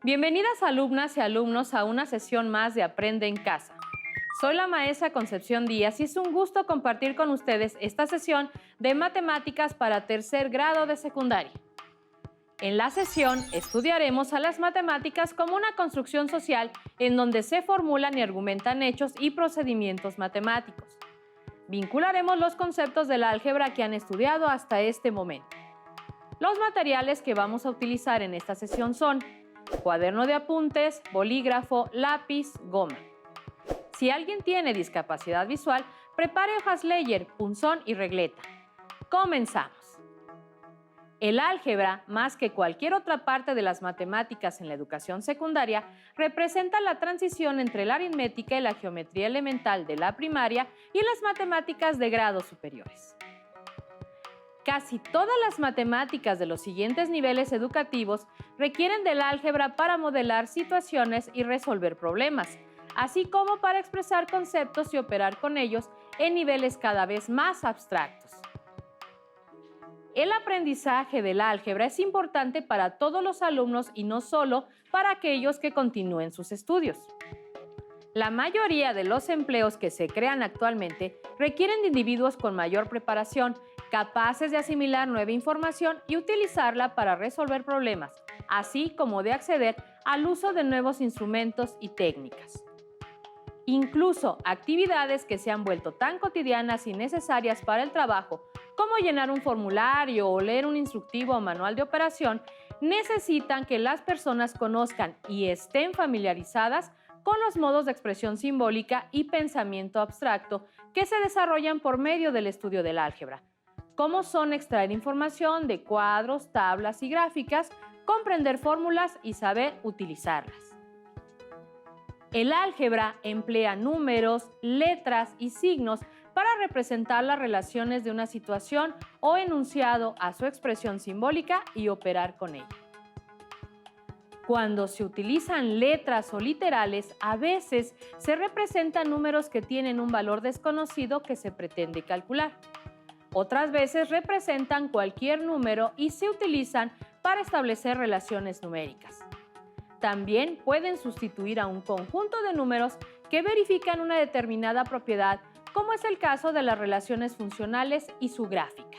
Bienvenidas alumnas y alumnos a una sesión más de Aprende en Casa. Soy la maestra Concepción Díaz y es un gusto compartir con ustedes esta sesión de matemáticas para tercer grado de secundaria. En la sesión estudiaremos a las matemáticas como una construcción social en donde se formulan y argumentan hechos y procedimientos matemáticos. Vincularemos los conceptos del álgebra que han estudiado hasta este momento. Los materiales que vamos a utilizar en esta sesión son cuaderno de apuntes, bolígrafo, lápiz, goma. Si alguien tiene discapacidad visual, prepare hojas Leyer, punzón y regleta. Comenzamos. El álgebra, más que cualquier otra parte de las matemáticas en la educación secundaria, representa la transición entre la aritmética y la geometría elemental de la primaria y las matemáticas de grados superiores. Casi todas las matemáticas de los siguientes niveles educativos requieren del álgebra para modelar situaciones y resolver problemas, así como para expresar conceptos y operar con ellos en niveles cada vez más abstractos. El aprendizaje del álgebra es importante para todos los alumnos y no solo para aquellos que continúen sus estudios. La mayoría de los empleos que se crean actualmente requieren de individuos con mayor preparación, capaces de asimilar nueva información y utilizarla para resolver problemas, así como de acceder al uso de nuevos instrumentos y técnicas. Incluso actividades que se han vuelto tan cotidianas y necesarias para el trabajo, como llenar un formulario o leer un instructivo o manual de operación, necesitan que las personas conozcan y estén familiarizadas con los modos de expresión simbólica y pensamiento abstracto que se desarrollan por medio del estudio del álgebra, como son extraer información de cuadros, tablas y gráficas, comprender fórmulas y saber utilizarlas. El álgebra emplea números, letras y signos para representar las relaciones de una situación o enunciado a su expresión simbólica y operar con ella. Cuando se utilizan letras o literales, a veces se representan números que tienen un valor desconocido que se pretende calcular. Otras veces representan cualquier número y se utilizan para establecer relaciones numéricas. También pueden sustituir a un conjunto de números que verifican una determinada propiedad, como es el caso de las relaciones funcionales y su gráfica.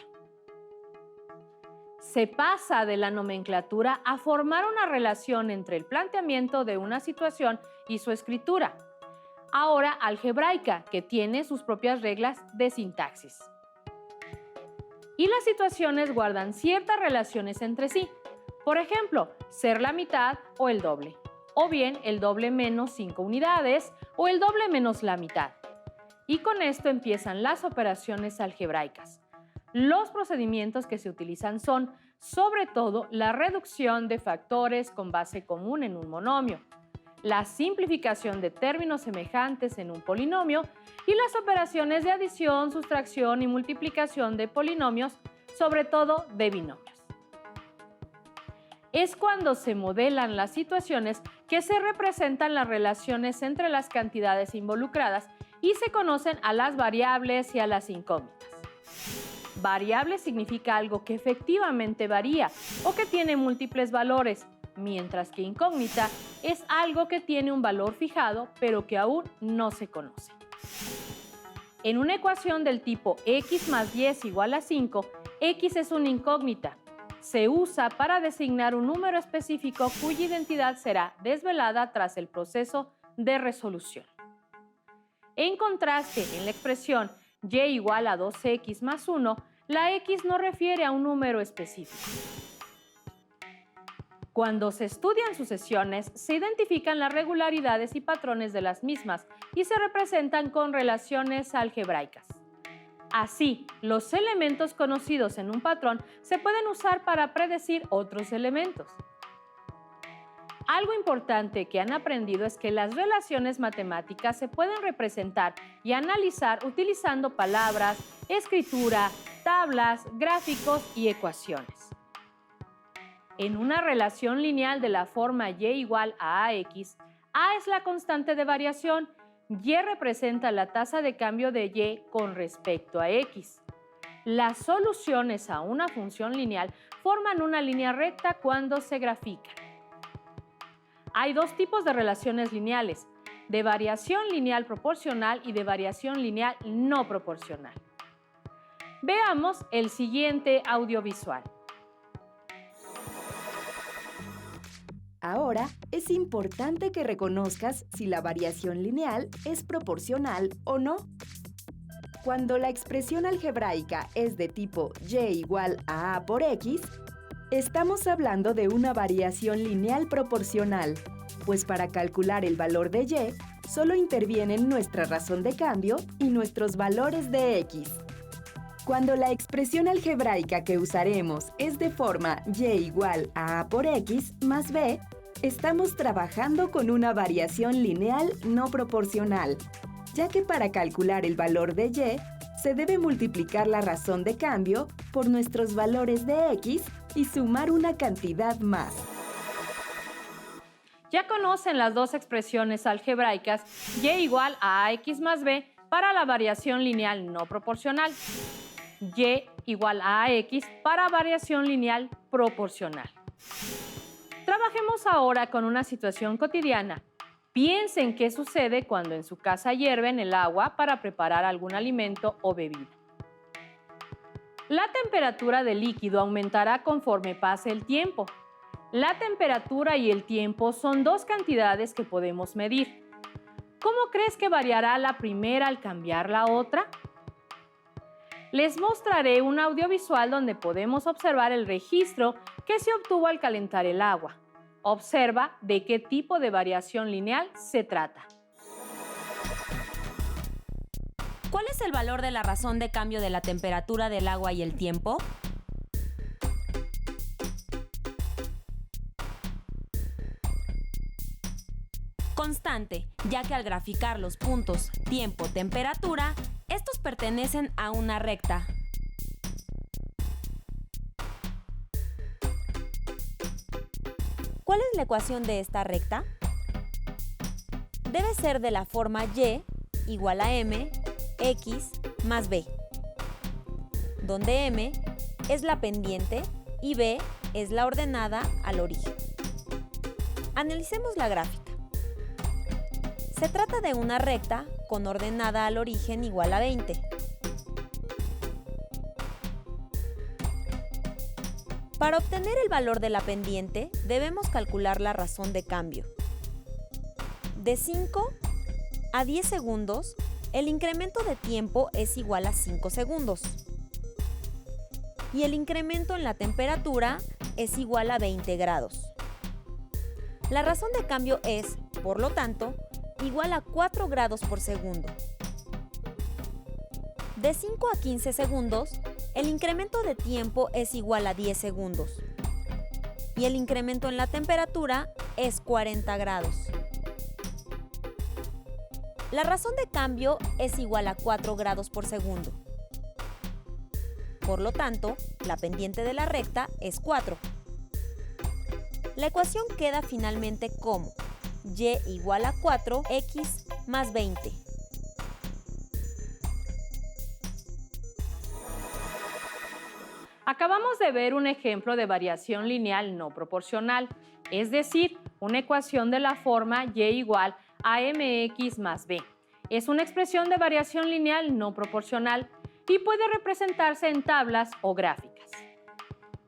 Se pasa de la nomenclatura a formar una relación entre el planteamiento de una situación y su escritura, ahora algebraica, que tiene sus propias reglas de sintaxis. Y las situaciones guardan ciertas relaciones entre sí. Por ejemplo, ser la mitad o el doble, o bien el doble menos 5 unidades o el doble menos la mitad. Y con esto empiezan las operaciones algebraicas. Los procedimientos que se utilizan son, sobre todo, la reducción de factores con base común en un monomio, la simplificación de términos semejantes en un polinomio y las operaciones de adición, sustracción y multiplicación de polinomios, sobre todo de binomios. Es cuando se modelan las situaciones que se representan las relaciones entre las cantidades involucradas y se conocen a las variables y a las incógnitas. Variable significa algo que efectivamente varía o que tiene múltiples valores, mientras que incógnita es algo que tiene un valor fijado pero que aún no se conoce. En una ecuación del tipo x más 10 igual a 5, x es una incógnita. Se usa para designar un número específico cuya identidad será desvelada tras el proceso de resolución. En contraste, en la expresión y igual a 2x más 1, la x no refiere a un número específico. Cuando se estudian sucesiones, se identifican las regularidades y patrones de las mismas y se representan con relaciones algebraicas. Así, los elementos conocidos en un patrón se pueden usar para predecir otros elementos. Algo importante que han aprendido es que las relaciones matemáticas se pueden representar y analizar utilizando palabras, escritura, tablas, gráficos y ecuaciones. En una relación lineal de la forma y igual a ax, a es la constante de variación, y representa la tasa de cambio de y con respecto a x. Las soluciones a una función lineal forman una línea recta cuando se grafican. Hay dos tipos de relaciones lineales, de variación lineal proporcional y de variación lineal no proporcional. Veamos el siguiente audiovisual. Ahora, es importante que reconozcas si la variación lineal es proporcional o no. Cuando la expresión algebraica es de tipo y igual a a por x, estamos hablando de una variación lineal proporcional, pues para calcular el valor de y, solo intervienen nuestra razón de cambio y nuestros valores de x. Cuando la expresión algebraica que usaremos es de forma y igual a a por x más b, estamos trabajando con una variación lineal no proporcional, ya que para calcular el valor de y, se debe multiplicar la razón de cambio por nuestros valores de x y sumar una cantidad más. Ya conocen las dos expresiones algebraicas y igual a ax más b para la variación lineal no proporcional, y igual a ax para variación lineal proporcional. Trabajemos ahora con una situación cotidiana. Piensen qué sucede cuando en su casa hierven el agua para preparar algún alimento o bebida. La temperatura del líquido aumentará conforme pase el tiempo. La temperatura y el tiempo son dos cantidades que podemos medir. ¿Cómo crees que variará la primera al cambiar la otra? Les mostraré un audiovisual donde podemos observar el registro que se obtuvo al calentar el agua. Observa de qué tipo de variación lineal se trata. ¿Cuál es el valor de la razón de cambio de la temperatura del agua y el tiempo? Constante, ya que al graficar los puntos tiempo, temperatura, estos pertenecen a una recta. ¿Cuál es la ecuación de esta recta? Debe ser de la forma y igual a m x más b, donde m es la pendiente y b es la ordenada al origen. Analicemos la gráfica. Se trata de una recta con ordenada al origen igual a 20. Para obtener el valor de la pendiente, debemos calcular la razón de cambio. De 5 a 10 segundos, el incremento de tiempo es igual a 5 segundos. Y el incremento en la temperatura es igual a 20 grados. La razón de cambio es, por lo tanto, igual a 4 grados por segundo. De 5 a 15 segundos, el incremento de tiempo es igual a 10 segundos. Y el incremento en la temperatura es 40 grados. La razón de cambio es igual a 4 grados por segundo. Por lo tanto, la pendiente de la recta es 4. La ecuación queda finalmente como y igual a 4x más 20. Acabamos de ver un ejemplo de variación lineal no proporcional, es decir, una ecuación de la forma y igual a mx más b. Es una expresión de variación lineal no proporcional y puede representarse en tablas o gráficas.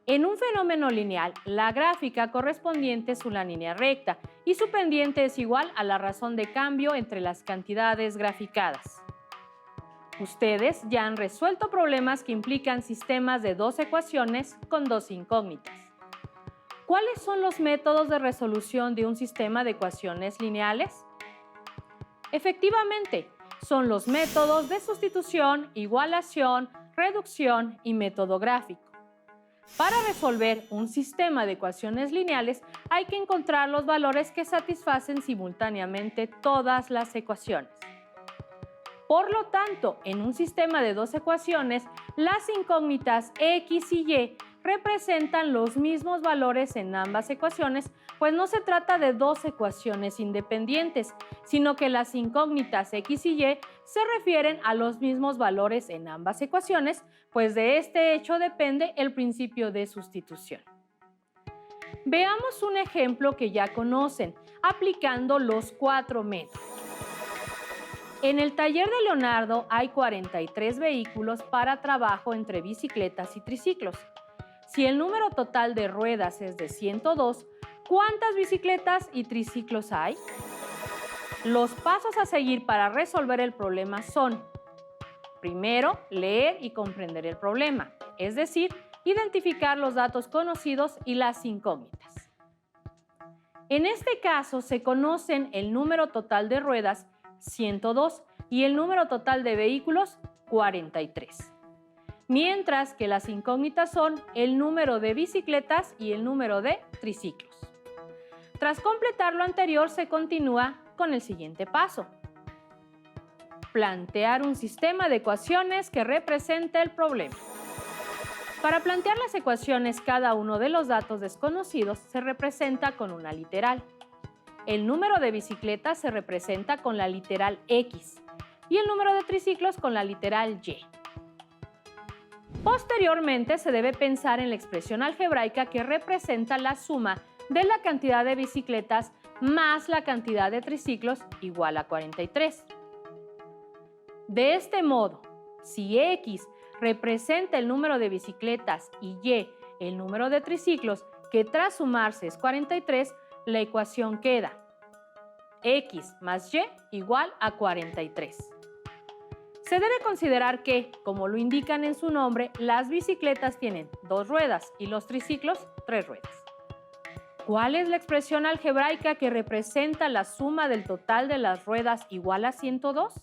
En un fenómeno lineal, la gráfica correspondiente es una línea recta y su pendiente es igual a la razón de cambio entre las cantidades graficadas. Ustedes ya han resuelto problemas que implican sistemas de dos ecuaciones con dos incógnitas. ¿Cuáles son los métodos de resolución de un sistema de ecuaciones lineales? Efectivamente, son los métodos de sustitución, igualación, reducción y método gráfico. Para resolver un sistema de ecuaciones lineales hay que encontrar los valores que satisfacen simultáneamente todas las ecuaciones. Por lo tanto, en un sistema de dos ecuaciones, las incógnitas x y y representan los mismos valores en ambas ecuaciones, pues no se trata de dos ecuaciones independientes, sino que las incógnitas x y y se refieren a los mismos valores en ambas ecuaciones, pues de este hecho depende el principio de sustitución. Veamos un ejemplo que ya conocen. aplicando los 4 métodos. En el taller de Leonardo hay 43 vehículos para trabajo entre bicicletas y triciclos. Si el número total de ruedas es de 102, ¿cuántas bicicletas y triciclos hay? Los pasos a seguir para resolver el problema son: primero, leer y comprender el problema, es decir, identificar los datos conocidos y las incógnitas. En este caso, se conocen el número total de ruedas, 102, y el número total de vehículos, 43. Mientras que las incógnitas son el número de bicicletas y el número de triciclos. Tras completar lo anterior, se continúa con el siguiente paso: plantear un sistema de ecuaciones que represente el problema. Para plantear las ecuaciones, cada uno de los datos desconocidos se representa con una literal. El número de bicicletas se representa con la literal X y el número de triciclos con la literal Y. Posteriormente, se debe pensar en la expresión algebraica que representa la suma de la cantidad de bicicletas más la cantidad de triciclos igual a 43. De este modo, si X representa el número de bicicletas y Y el número de triciclos, que tras sumarse es 43, la ecuación queda X más Y igual a 43. Se debe considerar que, como lo indican en su nombre, las bicicletas tienen 2 ruedas y los triciclos 3 ruedas. ¿Cuál es la expresión algebraica que representa la suma del total de las ruedas igual a 102?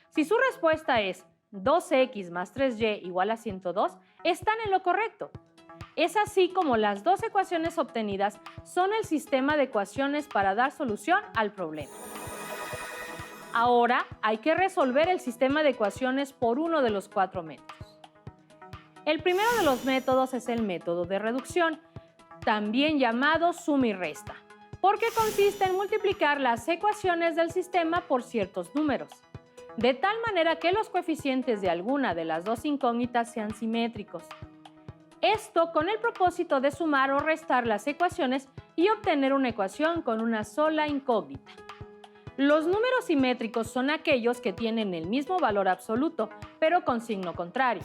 Si su respuesta es 2x más 3y igual a 102, están en lo correcto. Es así como las dos ecuaciones obtenidas son el sistema de ecuaciones para dar solución al problema. Ahora hay que resolver el sistema de ecuaciones por uno de los 4 métodos. El primero de los métodos es el método de reducción, también llamado suma y resta, porque consiste en multiplicar las ecuaciones del sistema por ciertos números, de tal manera que los coeficientes de alguna de las dos incógnitas sean simétricos. Esto con el propósito de sumar o restar las ecuaciones y obtener una ecuación con una sola incógnita. Los números simétricos son aquellos que tienen el mismo valor absoluto, pero con signo contrario.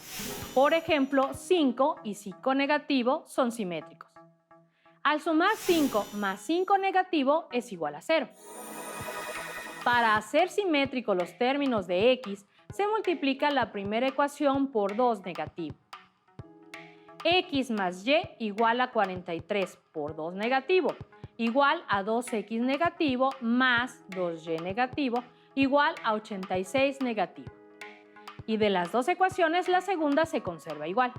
Por ejemplo, 5 y 5 negativo son simétricos. Al sumar 5 más 5 negativo es igual a 0. Para hacer simétricos los términos de X, se multiplica la primera ecuación por 2 negativo. X más Y igual a 43 por 2 negativo, igual a 2x negativo más 2y negativo, igual a 86 negativo. Y de las dos ecuaciones, la segunda se conserva igual.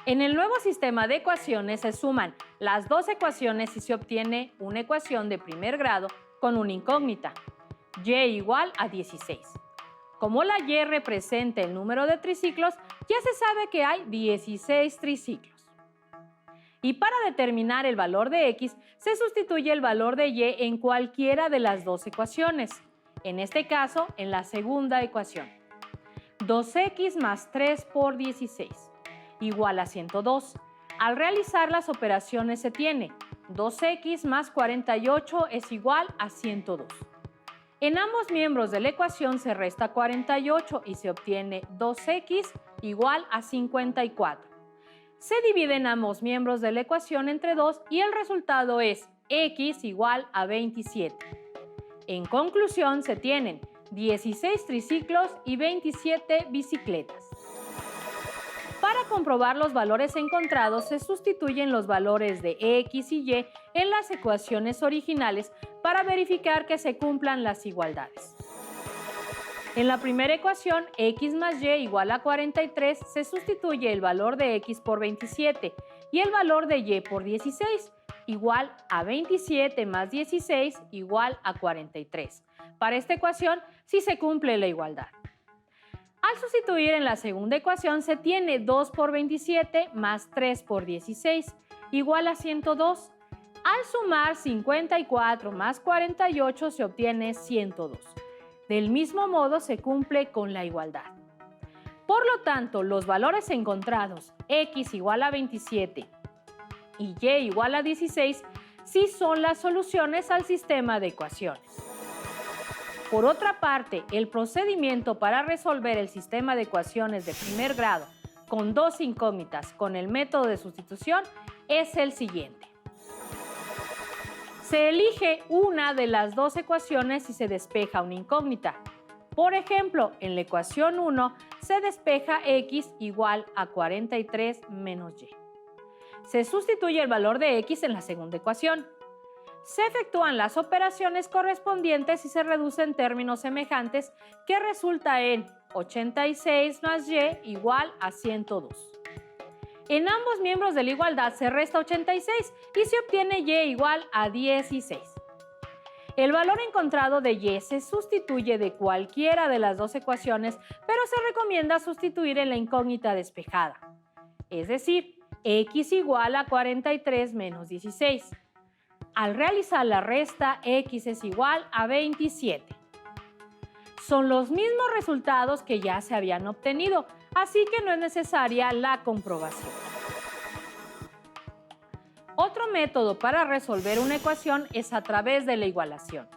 En el nuevo sistema de ecuaciones se suman las dos ecuaciones y se obtiene una ecuación de primer grado con una incógnita, y igual a 16. Como la y representa el número de triciclos, ya se sabe que hay 16 triciclos. Y para determinar el valor de X, se sustituye el valor de Y en cualquiera de las dos ecuaciones. En este caso, en la segunda ecuación. 2x más 3 por 16 igual a 102. Al realizar las operaciones se tiene 2x más 48 es igual a 102. En ambos miembros de la ecuación se resta 48 y se obtiene 2x igual a 54. Se dividen ambos miembros de la ecuación entre 2 y el resultado es x igual a 27. En conclusión, se tienen 16 triciclos y 27 bicicletas. Para comprobar los valores encontrados, se sustituyen los valores de x y y en las ecuaciones originales para verificar que se cumplan las igualdades. En la primera ecuación, x más y igual a 43, se sustituye el valor de x por 27 y el valor de y por 16, igual a 27 más 16 igual a 43. Para esta ecuación, sí se cumple la igualdad. Al sustituir en la segunda ecuación, se tiene 2 por 27 más 3 por 16 igual a 102. Al sumar 54 más 48 se obtiene 102. Del mismo modo se cumple con la igualdad. Por lo tanto, los valores encontrados, x igual a 27 y y igual a 16, si son las soluciones al sistema de ecuaciones. Por otra parte, el procedimiento para resolver el sistema de ecuaciones de primer grado con dos incógnitas con el método de sustitución es el siguiente. Se elige una de las dos ecuaciones y se despeja una incógnita. Por ejemplo, en la ecuación 1 se despeja x igual a 43 menos y. Se sustituye el valor de x en la segunda ecuación. Se efectúan las operaciones correspondientes y se reducen términos semejantes que resulta en 86 más y igual a 102. En ambos miembros de la igualdad se resta 86 y se obtiene y igual a 16. El valor encontrado de y se sustituye de cualquiera de las dos ecuaciones, pero se recomienda sustituir en la incógnita despejada. Es decir, x igual a 43 menos 16. Al realizar la resta, x es igual a 27. Son los mismos resultados que ya se habían obtenido, así que no es necesaria la comprobación. Otro método para resolver una ecuación es a través de la igualación.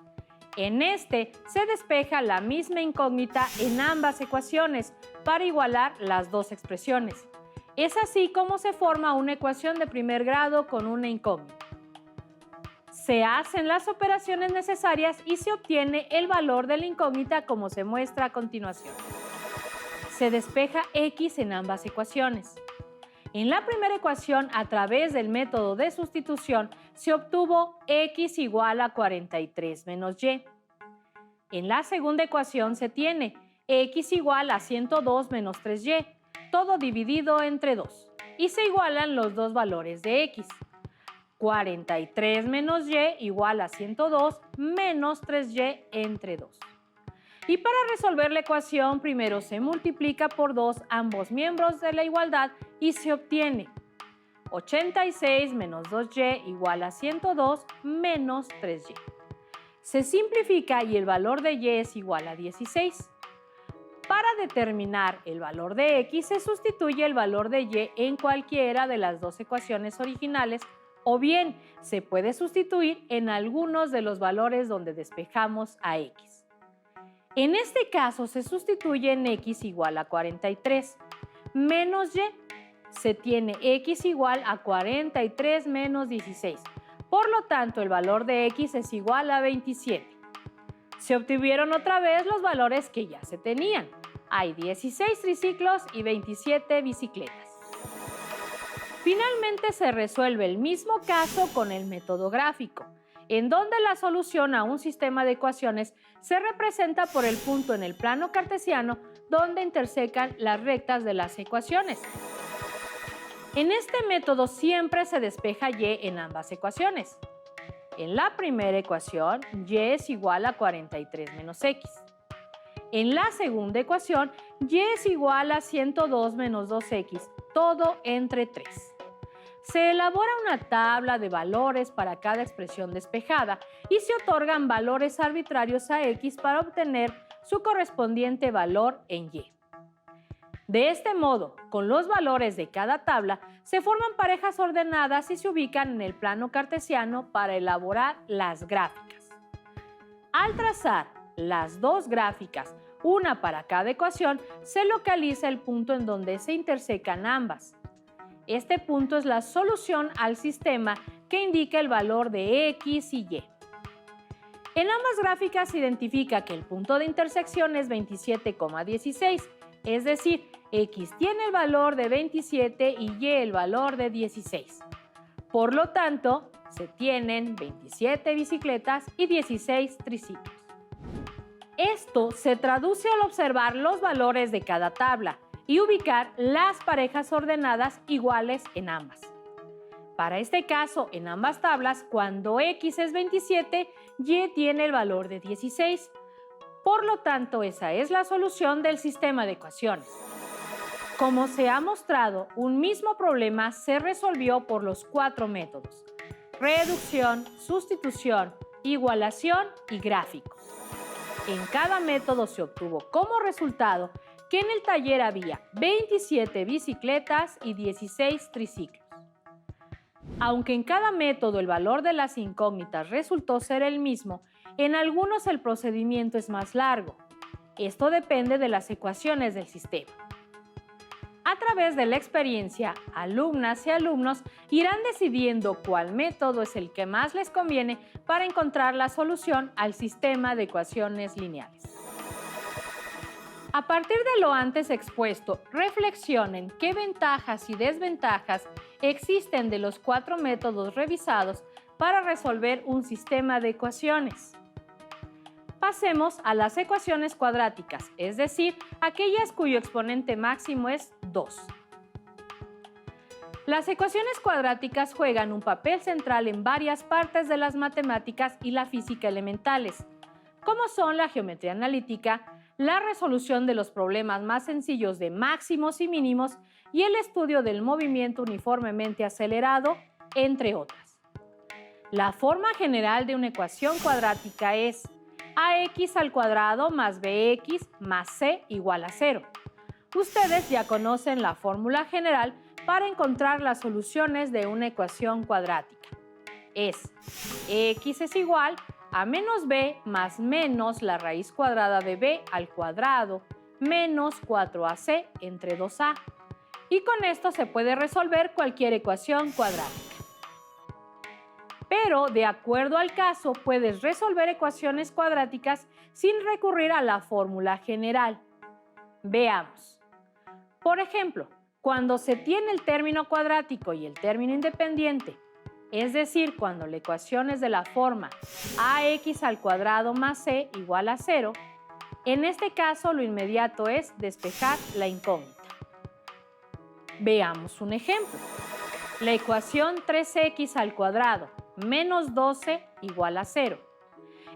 En este se despeja la misma incógnita en ambas ecuaciones para igualar las dos expresiones. Es así como se forma una ecuación de primer grado con una incógnita. Se hacen las operaciones necesarias y se obtiene el valor de la incógnita como se muestra a continuación. Se despeja x en ambas ecuaciones. En la primera ecuación, a través del método de sustitución, se obtuvo x igual a 43 menos y. En la segunda ecuación se tiene x igual a 102 menos 3y, todo dividido entre 2, y se igualan los dos valores de x. 43 menos y igual a 102 menos 3y entre 2. Y para resolver la ecuación, primero se multiplica por 2 ambos miembros de la igualdad y se obtiene 86 menos 2y igual a 102 menos 3y. Se simplifica y el valor de y es igual a 16. Para determinar el valor de x se sustituye el valor de y en cualquiera de las dos ecuaciones originales o bien se puede sustituir en algunos de los valores donde despejamos a x. En este caso se sustituye en x igual a 43 menos y, se tiene x igual a 43 menos 16. Por lo tanto, el valor de x es igual a 27. Se obtuvieron otra vez los valores que ya se tenían. Hay 16 triciclos y 27 bicicletas. Finalmente se resuelve el mismo caso con el método gráfico, en donde la solución a un sistema de ecuaciones se representa por el punto en el plano cartesiano donde intersecan las rectas de las ecuaciones. En este método siempre se despeja y en ambas ecuaciones. En la primera ecuación, y es igual a 43 menos x. En la segunda ecuación, y es igual a 102 menos 2x, todo entre 3. Se elabora una tabla de valores para cada expresión despejada y se otorgan valores arbitrarios a x para obtener su correspondiente valor en y. De este modo, con los valores de cada tabla, se forman parejas ordenadas y se ubican en el plano cartesiano para elaborar las gráficas. Al trazar las dos gráficas, una para cada ecuación, se localiza el punto en donde se intersecan ambas. Este punto es la solución al sistema que indica el valor de x y y. En ambas gráficas se identifica que el punto de intersección es 27,16, es decir, x tiene el valor de 27 y y el valor de 16. Por lo tanto, se tienen 27 bicicletas y 16 triciclos. Esto se traduce al observar los valores de cada tabla y ubicar las parejas ordenadas iguales en ambas. Para este caso, en ambas tablas, cuando x es 27, y tiene el valor de 16. Por lo tanto, esa es la solución del sistema de ecuaciones. Como se ha mostrado, un mismo problema se resolvió por los 4 métodos: reducción, sustitución, igualación y gráfico. En cada método se obtuvo como resultado que en el taller había 27 bicicletas y 16 triciclos. Aunque en cada método el valor de las incógnitas resultó ser el mismo, en algunos el procedimiento es más largo. Esto depende de las ecuaciones del sistema. A través de la experiencia, alumnas y alumnos irán decidiendo cuál método es el que más les conviene para encontrar la solución al sistema de ecuaciones lineales. A partir de lo antes expuesto, reflexionen qué ventajas y desventajas existen de los 4 métodos revisados para resolver un sistema de ecuaciones. Pasemos a las ecuaciones cuadráticas, es decir, aquellas cuyo exponente máximo es 2. Las ecuaciones cuadráticas juegan un papel central en varias partes de las matemáticas y la física elementales, como son la geometría analítica, la resolución de los problemas más sencillos de máximos y mínimos y el estudio del movimiento uniformemente acelerado, entre otras. La forma general de una ecuación cuadrática es ax al cuadrado más bx más c igual a 0. Ustedes ya conocen la fórmula general para encontrar las soluciones de una ecuación cuadrática. Es x es igual a menos b más menos la raíz cuadrada de b al cuadrado menos 4ac entre 2a. Y con esto se puede resolver cualquier ecuación cuadrática. Pero, de acuerdo al caso, puedes resolver ecuaciones cuadráticas sin recurrir a la fórmula general. Veamos. Por ejemplo, cuando se tiene el término cuadrático y el término independiente, es decir, cuando la ecuación es de la forma ax al cuadrado más c igual a 0, en este caso lo inmediato es despejar la incógnita. Veamos un ejemplo. La ecuación 3x al cuadrado menos 12 igual a 0.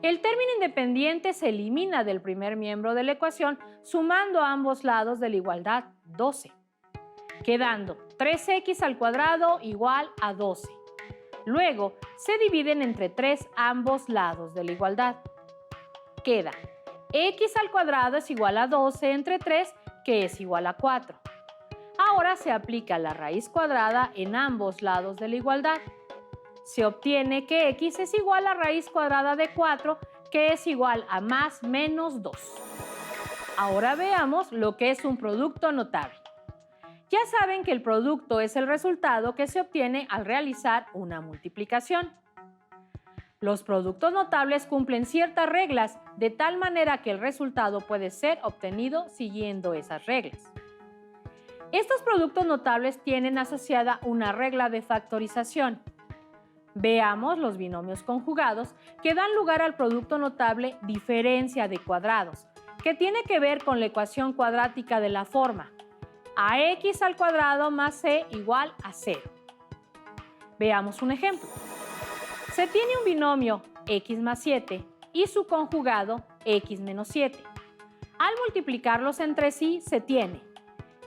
El término independiente se elimina del primer miembro de la ecuación sumando a ambos lados de la igualdad 12, quedando 3x al cuadrado igual a 12. Luego se dividen entre 3 ambos lados de la igualdad. Queda x al cuadrado es igual a 12 entre 3, que es igual a 4. Ahora se aplica la raíz cuadrada en ambos lados de la igualdad. Se obtiene que x es igual a raíz cuadrada de 4, que es igual a más menos 2. Ahora veamos lo que es un producto notable. Ya saben que el producto es el resultado que se obtiene al realizar una multiplicación. Los productos notables cumplen ciertas reglas, de tal manera que el resultado puede ser obtenido siguiendo esas reglas. Estos productos notables tienen asociada una regla de factorización. Veamos los binomios conjugados que dan lugar al producto notable diferencia de cuadrados, que tiene que ver con la ecuación cuadrática de la forma ax al cuadrado más c igual a 0. Veamos un ejemplo. Se tiene un binomio x más 7 y su conjugado x menos 7. Al multiplicarlos entre sí se tiene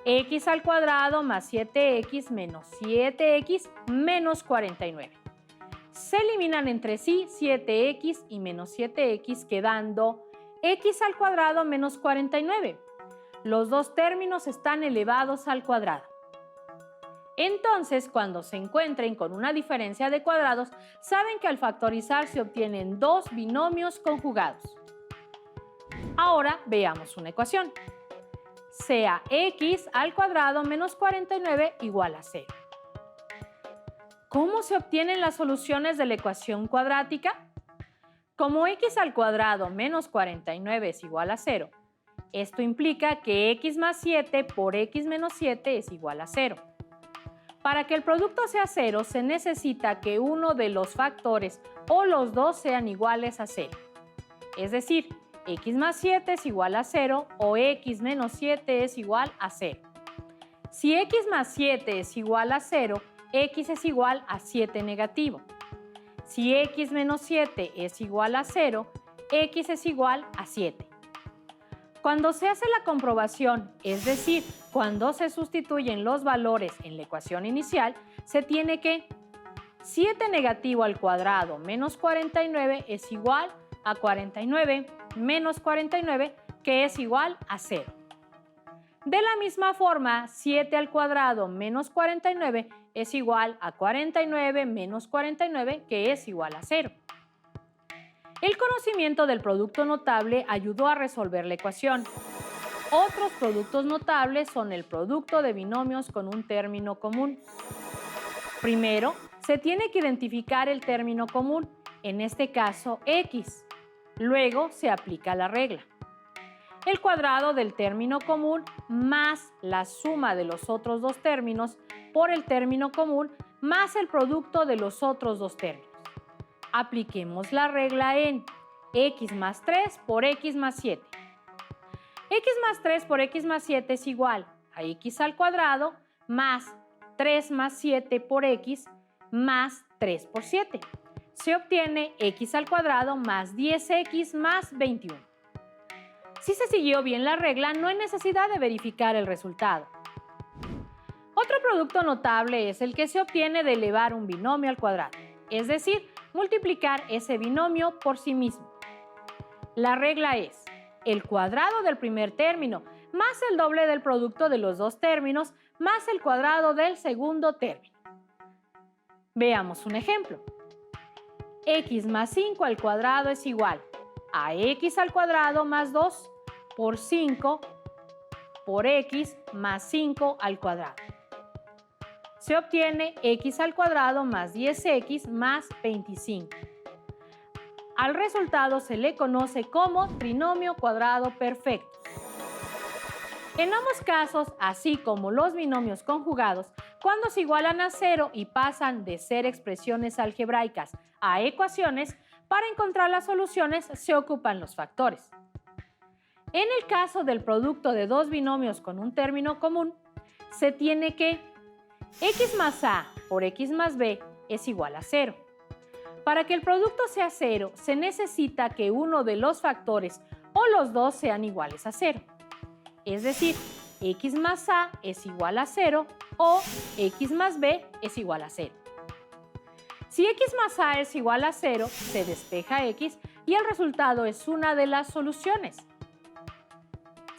x al cuadrado más 7x menos 7x menos 49. Se eliminan entre sí 7x y menos 7x, quedando x al cuadrado menos 49. Los dos términos están elevados al cuadrado. Entonces, cuando se encuentren con una diferencia de cuadrados, saben que al factorizar se obtienen dos binomios conjugados. Ahora veamos una ecuación. Sea x al cuadrado menos 49 igual a 0. ¿Cómo se obtienen las soluciones de la ecuación cuadrática? Como x al cuadrado menos 49 es igual a 0, esto implica que x más 7 por x menos 7 es igual a 0. Para que el producto sea 0, se necesita que uno de los factores o los dos sean iguales a 0. Es decir, x más 7 es igual a 0 o x menos 7 es igual a 0. Si x más 7 es igual a 0, x es igual a 7 negativo. Si x menos 7 es igual a 0, x es igual a 7. Cuando se hace la comprobación, es decir, cuando se sustituyen los valores en la ecuación inicial, se tiene que 7 negativo al cuadrado menos 49 es igual a 49 menos 49, que es igual a 0. De la misma forma, 7 al cuadrado menos 49 es igual a 49 menos 49, que es igual a 0. El conocimiento del producto notable ayudó a resolver la ecuación. Otros productos notables son el producto de binomios con un término común. Primero, se tiene que identificar el término común, en este caso x. Luego se aplica la regla. El cuadrado del término común más la suma de los otros dos términos por el término común más el producto de los otros dos términos. Apliquemos la regla en x más 3 por x más 7. X más 3 por x más 7 es igual a x al cuadrado más 3 más 7 por x más 3 por 7. Se obtiene x al cuadrado más 10x más 21. Si se siguió bien la regla, no hay necesidad de verificar el resultado. Otro producto notable es el que se obtiene de elevar un binomio al cuadrado, es decir, multiplicar ese binomio por sí mismo. La regla es el cuadrado del primer término más el doble del producto de los dos términos más el cuadrado del segundo término. Veamos un ejemplo. X más 5 al cuadrado es igual a x al cuadrado más 2 por 5 por x más 5 al cuadrado. Se obtiene x al cuadrado más 10x más 25. Al resultado se le conoce como trinomio cuadrado perfecto. En ambos casos, así como los binomios conjugados, cuando se igualan a 0 y pasan de ser expresiones algebraicas a ecuaciones, para encontrar las soluciones se ocupan los factores. En el caso del producto de dos binomios con un término común, se tiene que x más a por x más b es igual a 0. Para que el producto sea 0, se necesita que uno de los factores o los dos sean iguales a 0. Es decir, x más a es igual a 0 o x más b es igual a 0. Si x más a es igual a 0, se despeja x y el resultado es una de las soluciones.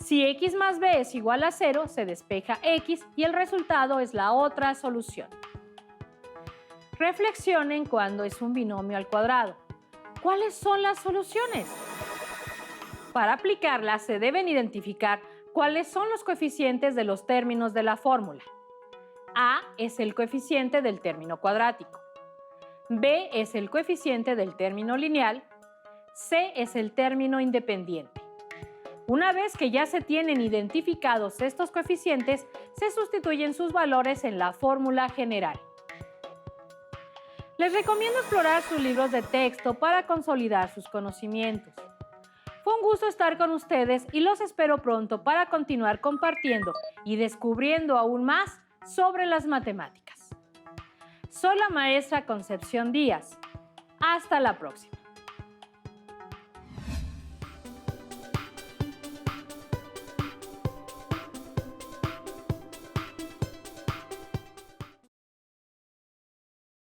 Si x más b es igual a 0, se despeja x y el resultado es la otra solución. Reflexionen cuando es un binomio al cuadrado. ¿Cuáles son las soluciones? Para aplicarlas se deben identificar cuáles son los coeficientes de los términos de la fórmula. A es el coeficiente del término cuadrático. B es el coeficiente del término lineal. C es el término independiente. Una vez que ya se tienen identificados estos coeficientes, se sustituyen sus valores en la fórmula general. Les recomiendo explorar sus libros de texto para consolidar sus conocimientos. Fue un gusto estar con ustedes y los espero pronto para continuar compartiendo y descubriendo aún más sobre las matemáticas. Soy la maestra Concepción Díaz. Hasta la próxima.